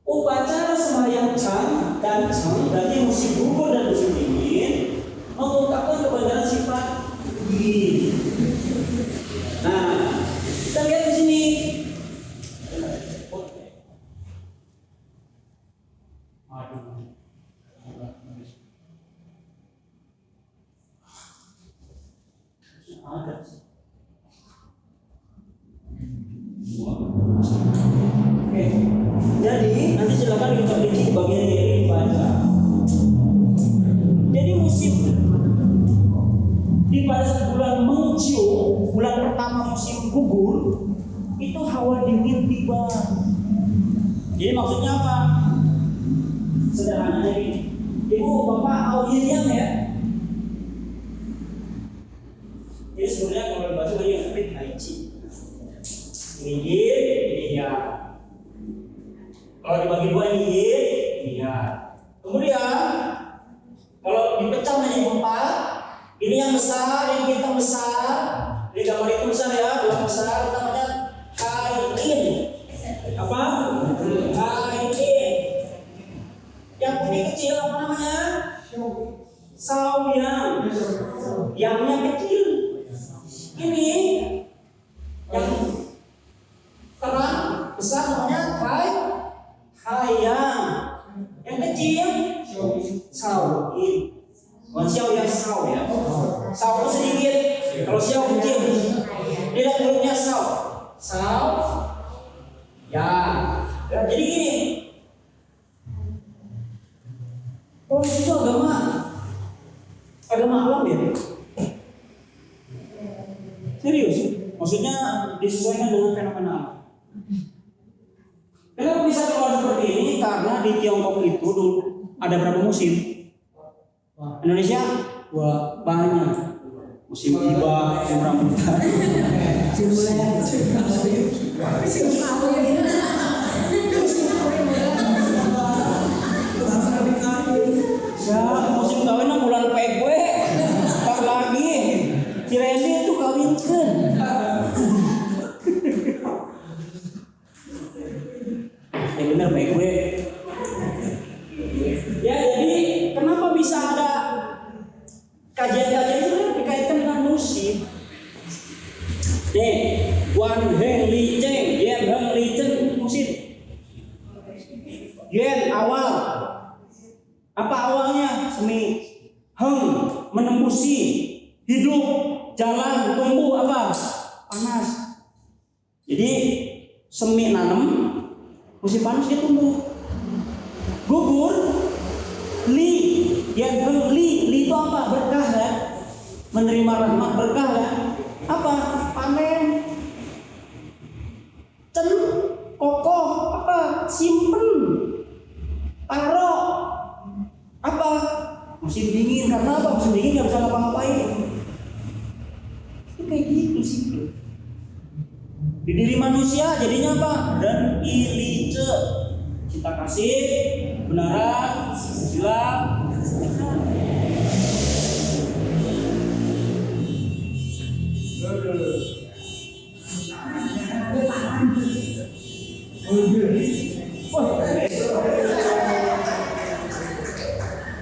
Upacara sembahyang Chang dan Chang dari musim gugur dan musim dingin mengungkapkan kebenaran sifat yin. Nah, kita lihat di sini. Oke. Jadi nanti silakan kita rinci bagian yang dibaca. Jadi musim di pada bulan Mengciu, bulan pertama musim gugur, itu hawa dingin tiba. Jadi maksudnya apa? Sederhananya ini, Ibu Bapak Auyirian ya. Jadi sebenarnya kalau dibaca banyak yang Haichi. Ini yin, ini ya. Kalau dibagi dua ini yin, ini ya. Kemudian kalau dipecah menjadi 4, ini yang besar, yang kita besar. Di gambar itu besar ya, dua besar, namanya Haiin. Apa? Haiin. Yang putih kecil apa namanya? Saoyang. Yangnya kecil. Ini yang terang besar namanya Haiyang. Yang kecil Saoyin. Bukan Xiao yang Sao ya. Sao itu sedikit. Kalau Xiao kecil. Dia hurufnya Sao. Sao. Ya. Jadi gini. Oh itu agama alam ya. Serius. Maksudnya disesuaikan dengan fenomena alam. Kenapa bisa keluar seperti ini? Karena di Tiongkok itu dulu ada berapa musim? Indonesia banyak. Musim tiba, musim rambutan. Ya, musim kawin bulan Pegwe. Tak lagi. Cirende itu kawinkan. Ya benar Pegwe. Ya jadi kenapa bisa ada kajian-kajian itu dikaitkan dengan musim? Nih, Wan Heng Li Cheng, Yen Heng Li Cheng musim. Yen awal. Apa awalnya? Semi. Heng menembusi, hidup, jalan, tumbuh apa? Panas. Jadi semi nanam, musim panas dia tumbuh. Gugur, li, yang li itu apa? Berkah kan? Menerima rahmat berkah kan? Apa? Panen. Cen, kokoh, apa? Simpen, taruh, apa? Musim dingin karena apa? Musim dingin nggak bisa ngapa-ngapain. Itu kayak gitu sih. Di diri manusia jadinya apa? Dan ilice, cinta kasih, kebenaran, susila,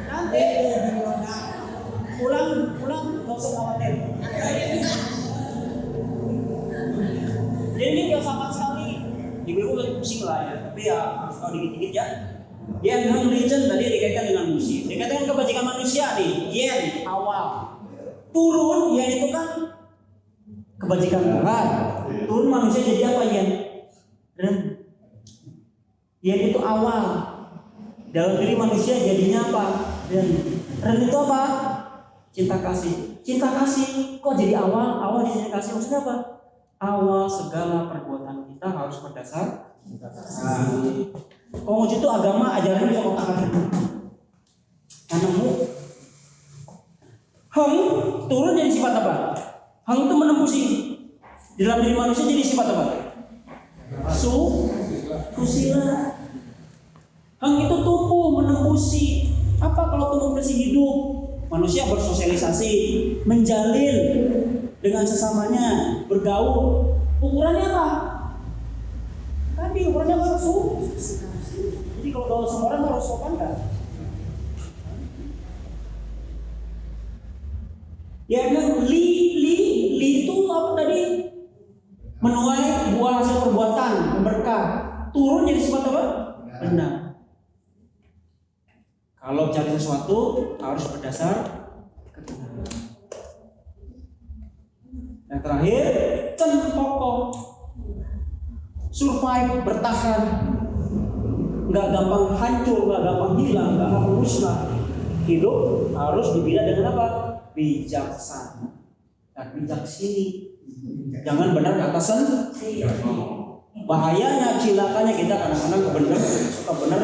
nanti pulang nggak usah khawatir. Jadi ini filsafat sekali. Di gue pusing lah ya, tapi ya harus tahu dikit-dikit ya. Yen religion tadi dikaitkan dengan musik, dikaitkan dengan kebajikan manusia nih. Yen awal turun, yen itu kan kebajikan Tuhan. Turun manusia jadi apa yen? Ren. Yen itu awal. Dalam diri manusia jadinya apa? Ren itu apa? Cinta kasih. Cinta kasih kok jadi awal? Awal di cinta kasih maksudnya apa? Awal segala perbuatan kita harus berdasar cinta kasih. Konghucu itu agama ajarannya bisa kotak-kotak. Anakmu Hang turun jadi sifat apa? Hang itu menembusi di dalam diri manusia jadi sifat apa? Susila. Hang itu tumbuh menembusi. Apa kalau tumbuh bersih hidup? Manusia bersosialisasi, menjalin dengan sesamanya, bergaul. Ukurannya apa? Tapi ukurannya harus jadi kalau gaul sama orang harus sopan kan? Ya kan li itu apa tadi? Menuai buah hasil perbuatan, berkah. Turun jadi sifat apa? Benar. Kalau cari sesuatu harus berdasar kebenaran. Yang terakhir, kokoh, survive, bertahan, nggak gampang hancur, nggak gampang hilang, nggak gampang musnah. Hidup harus dibina dengan apa? Bijaksana dan bijaksini. Jangan benar kata sendiri. Bahayanya, cilakanya kita kadang-kadang benar suka benar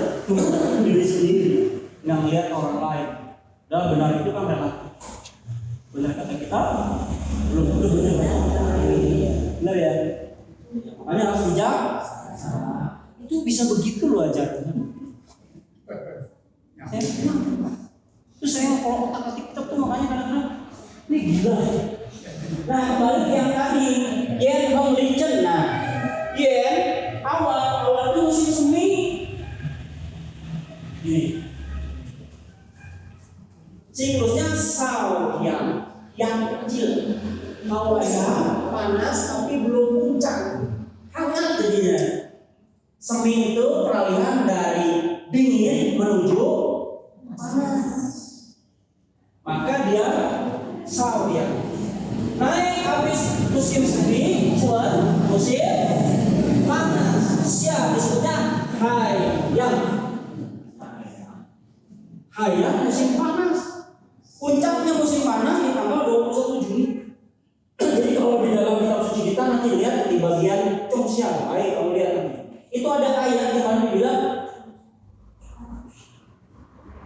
diri sendiri, nggak melihat orang lain. Dan benar itu kan relatif. Benar kata kita belum tentu benar. Benar ya. Makanya harus bijak. Itu bisa begitu loh ajarannya. Terus saya kalau otak-atik kita tuh makanya kadang-kadang ini gila. Nah kembali ke yang tadi, yen hong licen. Nah, yen awal itu musim semi. Gini. Siklusnya sao yang kecil. Awalnya panas tapi belum puncak, hangat jadinya. Semi itu peralihan dari dingin menuju panas. Maka dia sao dia naik habis musim semi, cuan musim panas. Siap disebutnya hayang musim panas. Puncaknya musim panas di tanggal 21 Juni. Jadi kalau di dalam kitab suci kita nanti lihat di bagian Congsiang, kamu lihat itu ada ayat di mana bilang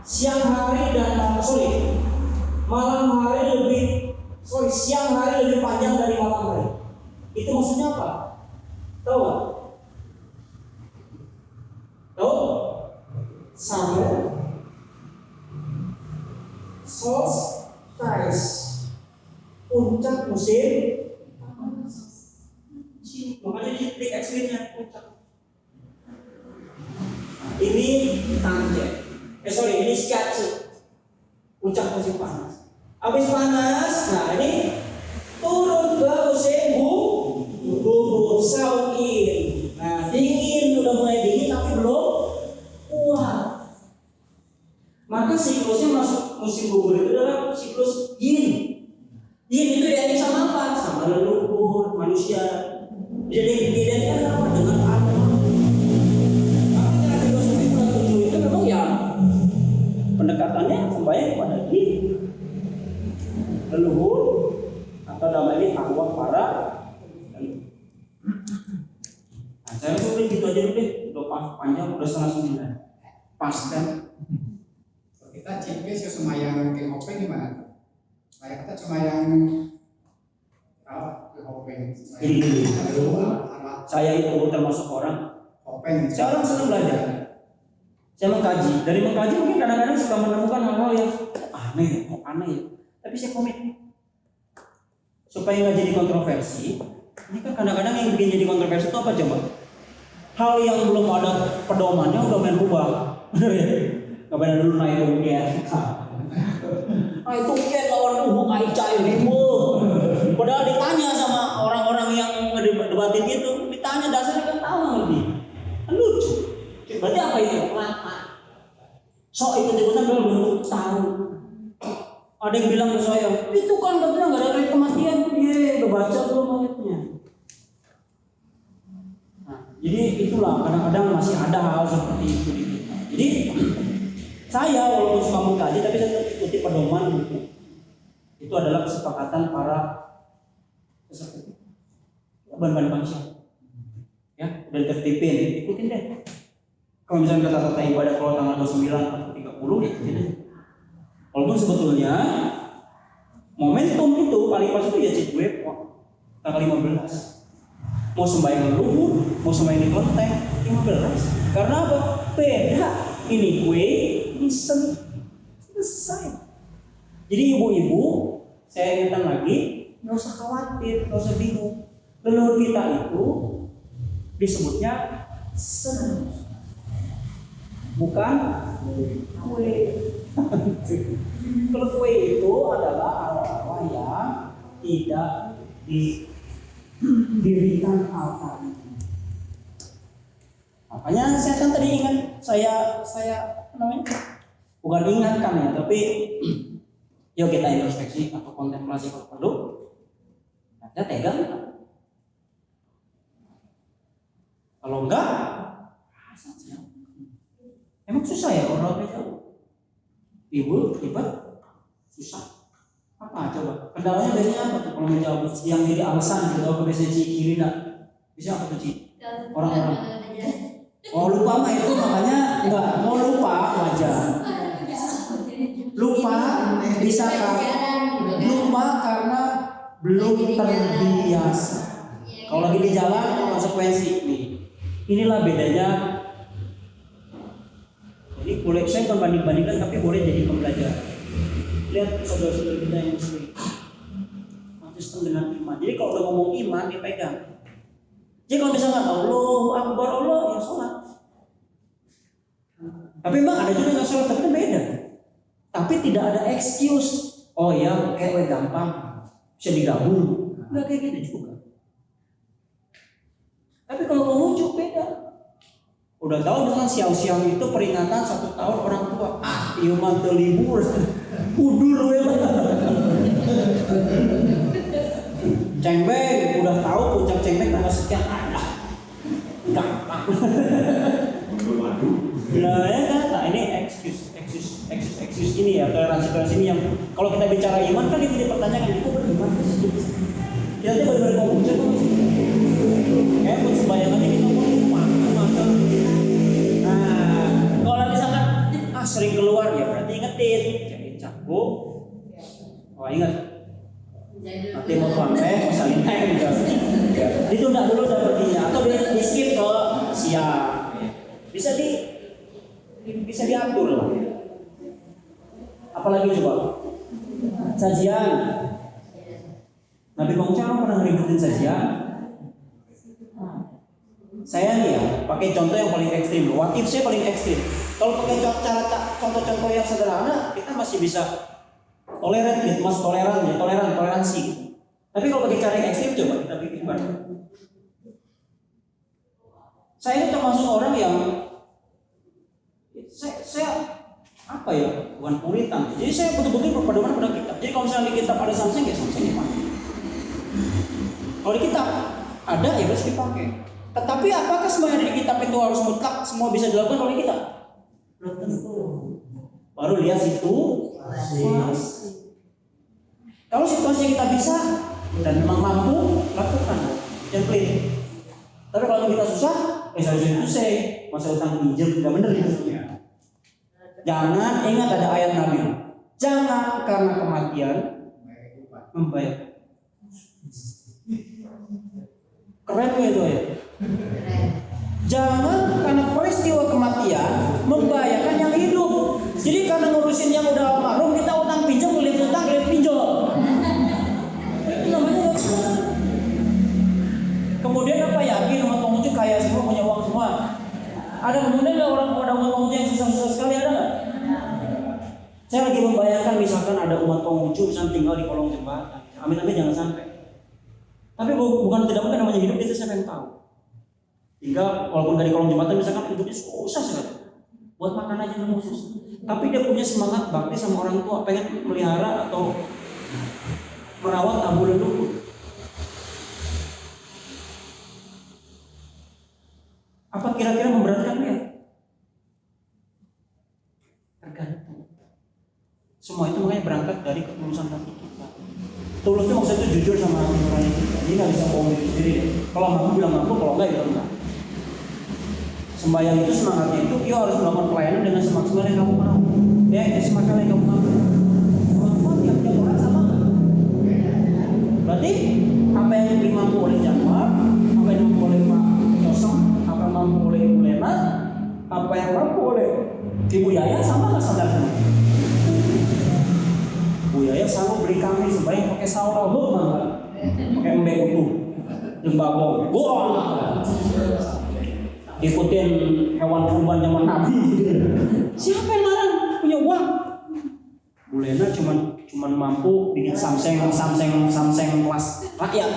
siang hari dan siang hari lebih panjang dari malam hari. Itu maksudnya apa? Tahu nggak? Tahu? Summer solstice, puncak musim panas. Makanya di trik ekstrimnya puncak. Ini tangke. Ini shiatsu, puncak musim panas. Habis panas, nah ini turun ke musim gugur, sauin. Nah dingin, udah mulai dingin tapi belum kuat. Maka siklusnya masuk musim gugur itu adalah siklus yin. Yin itu identik sama apa? Sama leluhur manusia. Jadi identik apa? Dengan alam. Tapi cara filosofi Buddha itu memang ya pendekatannya kembali kepada yin. Leluhur atau namanya arwah para. Nah, saya tuh gitu aja deh, udah panjang, udah 8:30. Pas kan? Kita cipis ke semayang ke Hopeng gimana? Kayak kita semayang ke Hopeng. Saya itu termasuk orang. Hopeng. Saya orang senang belajar. Saya mengkaji. Dari mengkaji mungkin kadang-kadang suka menemukan hal-hal yang aneh ya. Tapi saya komit supaya nggak jadi kontroversi. Ini kan kadang-kadang yang bikin jadi kontroversi itu apa coba? Hal yang belum ada pedomannya udah main rubah, bener ya? Nggak benar dulu naik ungkian. Itu ungkian lawan Aicha ini, padahal ditanya sama orang-orang yang ngedebatin itu, ditanya dasarnya kan tahu lagi, kan lucu. Berarti apa itu? Lama. So ikut-ikutan belum tahu. Ada yang bilang ke saya, itu kan katanya nggak ada riwayat kematian. Iya, udah baca belum ayatnya? Nah, jadi itulah kadang-kadang masih ada hal seperti itu di kita. Jadi saya walaupun suka mengkaji, tapi saya ikuti pedoman buku. Itu adalah kesepakatan para peserta. Ban-ban bangsa. Ya, udah tertipin, ikutin deh. Kalau misalnya kata tata ibadah kalau tanggal 29 atau 30 ya ikutin deh. Walaupun sebetulnya momentum itu paling pas itu ya cek gue tanggal 15. Mau sembahyang luhur, mau sembahyang di kelenteng 15. Karena apa? Beda. Ini gue, ini selesai. Jadi ibu-ibu, saya ingatkan lagi, nggak usah khawatir, nggak usah bingung. Leluhur kita itu disebutnya sen, bukan kue. Kalau kue itu adalah arwah yang tidak didirikan altar. Makanya saya kan tadi ingat, saya namanya bukan ingatkan ya, tapi yuk kita introspeksi atau kontemplasi kalau perlu. Ada tegang kan? Kalau enggak, emang susah ya orang jauh. Ibu, susah. Apa coba? Kendalanya biasanya apa tuh kalau menjawab yang jadi alasan gitu atau biasanya kiri enggak? Bisa apa tuh Ci? Orang-orang. Oh lupa mah itu makanya enggak mau lupa wajar. Lupa bisa lupa karena belum terbiasa. Kalau lagi di jalan konsekuensi nih. Inilah bedanya. Jadi boleh saya banding-bandingkan tapi boleh jadi pembelajaran. Lihat saudara-saudara kita yang muslim konsisten dengan iman. Jadi kalau udah ngomong iman dipegang. Jadi kalau misalkan Allahu Akbar Allah ya sholat. Tapi memang ada juga yang sholat tapi kan beda. Tapi tidak ada excuse. Oh ya kayak gampang bisa digabung. Enggak kayak gitu juga. Tapi kalau ngomong cukup beda. Udah tahu dengan siang-siang itu peringatan 1 tahun orang tua. Iman telibur. Udur we. Cengbeng, udah tahu puncak cengbeng tanggal sekian ada. Gampang. Nah, ya kan? Nah, ini excuse ini ya, toleransi ini yang kalau kita bicara iman kan itu dipertanyakan itu beriman. Kita tuh benar-benar ngomong kayak buat sembayangannya kita ngomong macam. Nah, kalau misalkan sering keluar ya berarti ingetin, jadi cakep. Oh ingat. Nanti mau sampai misalnya gitu. Ditunda dulu udah perginya atau di skip ke siang. Bisa diatur lah. Apalagi coba sajian. Nabi Muhammad pernah ngeributin sajian. Saya nih ya pakai contoh yang paling ekstrim. What if saya paling ekstrim? Kalau pakai contoh-contoh yang sederhana kita masih bisa toleran gitu, mas toleransi. Tapi kalau pakai cara yang ekstrim coba kita pikirkan. Saya itu termasuk orang yang saya apa ya, bukan puritan. Jadi saya betul-betul berpedoman pada kitab. Jadi kalau misalnya di kitab ada samseng ya samseng dipakai. Kalau di kitab ada ya harus dipakai. Tetapi apakah semua yang ada di kitab itu harus mutlak semua bisa dilakukan oleh kita? Belum tentu. Baru lihat situasi. Kalau situasinya kita bisa dan memang mampu lakukan, jangan pelit. Tapi kalau kita susah, seharusnya itu saya masa utang pinjam tidak benar itu. Jangan ingat ada ayat Nabi. Jangan karena kematian membayar. Keren itu ya. Jangan karena peristiwa kematian membahayakan yang hidup. Jadi karena ngurusin yang udah almarhum kita utang pinjam, lilit utang, lilit pinjol. Itu namanya. Kemudian apa yakin umat Konghucu kaya semua, punya uang semua? Ada kemudian orang umat Konghucu yang susah-susah sekali, ada nggak? Saya lagi membayangkan misalkan ada umat Konghucu misalnya tinggal di kolong jembatan. Amin-amin jangan sampai. Tapi bukan tidak mungkin namanya hidup itu saya pengen tahu. Tinggal walaupun dari kolong jembatan misalkan hidupnya susah sekali. Buat makan aja memang susah. Tapi dia punya semangat bakti sama orang tua, pengen melihara atau merawat abu leluhur. Apa kira-kira memberatkan dia? Tergantung. Semua itu makanya berangkat dari ketulusan hati kita. Tulus itu maksudnya itu jujur sama hati nurani kita. Jadi nggak bisa bohong diri sendiri. Kalau mampu bilang mampu, kalau enggak bilang enggak. Sembahyang itu semangatnya itu, yo harus melakukan pelayanan dengan semaksimal yang kamu mau. Ya, semaksimal yang kamu mau. Kemampuan tiap orang sama. Berarti apa yang dimampu oleh Januar, apa yang dimampu oleh Pak Yosem, apa yang mampu oleh Ibu Lena, apa yang mampu oleh Ibu Yaya sama nggak sadarnya? Bu Yaya selalu beli kami sebaik pakai saura hurma, pakai embek itu, jembabong, wah, ikutin hewan kurban zaman Nabi. Siapa yang larang punya uang? Bu Lena cuman mampu bikin samseng kelas rakyat,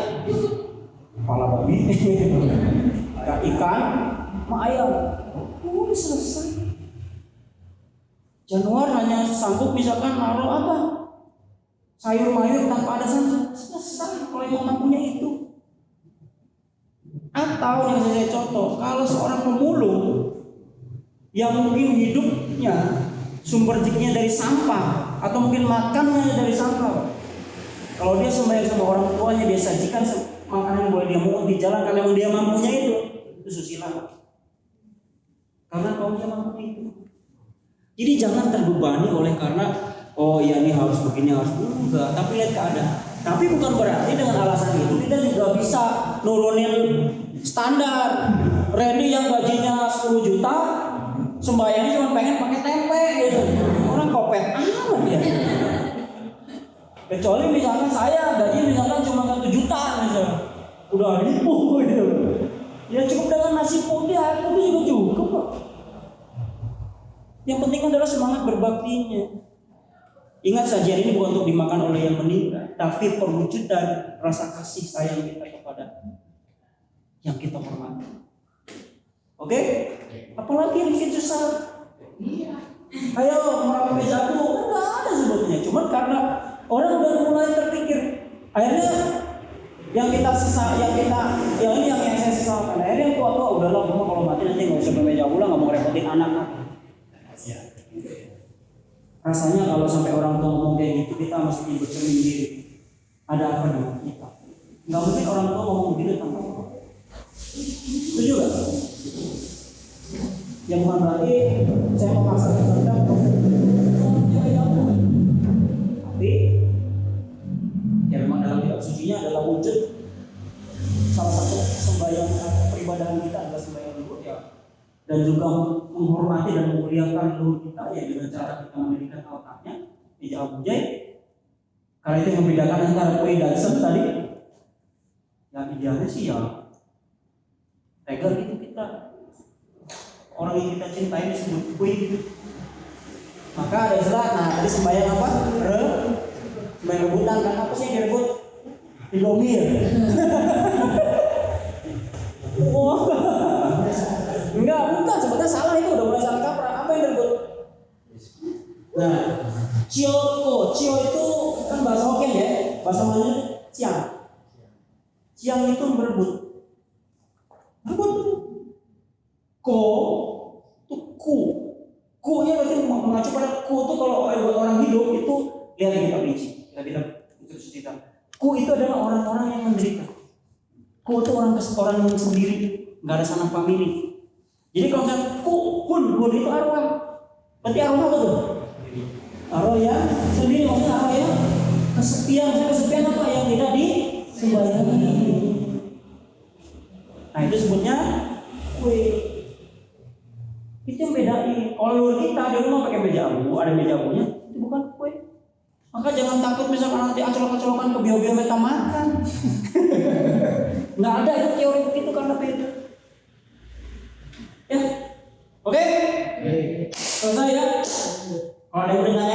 kepala babi, ikan, sama ayam, udah selesai. Januar hanya sanggup misalkan naruh apa? Sayur mayur tanpa ada santan, selesai kalau yang mampunya itu. Atau yang saya contoh, kalau seorang pemulung yang mungkin hidupnya sumber rezekinya dari sampah atau mungkin makannya dari sampah, kalau dia sembahyang sama orang tuanya dia sajikan makanan yang boleh dia mungut di jalan karena memang dia mampunya itu susila. Karena kaumnya mampu itu. Jadi jangan terbebani oleh karena oh ya ini harus begini harus enggak, tapi lihat keadaan. Tapi bukan berarti dengan alasan itu kita juga bisa nurunin standar. Randy yang gajinya 10 juta sembahyangnya cuma pengen pakai tempe gitu. Orang kopet amat ya. Kecuali misalkan saya gaji misalkan cuma 1 juta misalnya. Udah ribu gitu. Ya cukup dengan nasi putih, air putih juga cukup kok. Yang penting adalah semangat berbaktinya. Ingat saja ini bukan untuk dimakan oleh yang meninggal, tapi perwujudan rasa kasih sayang kita kepada yang kita hormati. Oke? Apalagi bikin susah. Ayo merapi meja aku, enggak ada sebetulnya. Cuman karena orang udah mulai terpikir, akhirnya yang kita saya sesalkan. Akhirnya yang tua-tua udahlah, kalau mati nanti nggak usah bermeja ulang, nggak mau repotin anak. Rasanya kalau sampai orang tua ngomong kayak gitu kita mesti bercermin diri. Ada apa dengan kita? Nggak mungkin orang tua ngomong begitu tanpa apa. Setuju nggak? Yang bukan berarti saya memaksakan kehendak tapi ya memang dalam kitab sucinya adalah wujud salah satu sembahyang peribadahan kita adalah sembahyang leluhur ya. Dan juga menghormati dan memuliakan leluhur kita ya dengan cara kita mendirikan altarnya di Abu Jai. Karena itu yang membedakan antara kue dan sem tadi. Yang idealnya sih ya tega gitu kita. Orang yang kita cintai disebut kue gitu. Maka ada istilah, nah tadi sembahyang apa? Sembahyang rebutan kan apa sih yang direbut? Indomie. Wah. Enggak, bukan, sebetulnya salah itu udah mulai salah kaprah. Apa yang direbut? Nah, cioko, cio itu kan bahasa Hokkien ya, bahasa Melayu ciang. Ciang itu berebut. Berebut. Ko itu ku. Ku-nya berarti mengacu pada ku itu kalau orang hidup itu lihat kita rinci. Kita terus cerita. Ku itu adalah orang-orang yang menderita. Ku itu orang yang sendiri, nggak ada sanak famili. Jadi kalau misalnya kun itu arwah. Berarti arwah apa tuh? Arwah yang sendiri, maksudnya arwah yang kesepian apa yang tidak disembayangi. Nah itu sebutnya kue. Itu yang bedain. Kalau luar kita di rumah pakai meja abu, ada meja abunya, itu bukan kue. Maka jangan takut misalkan nanti acolok-acolokan ke bio-bio meta makan. Nggak ada itu teori begitu karena beda. Ya, oke? Selesai ya? Kalau ada yang bertanya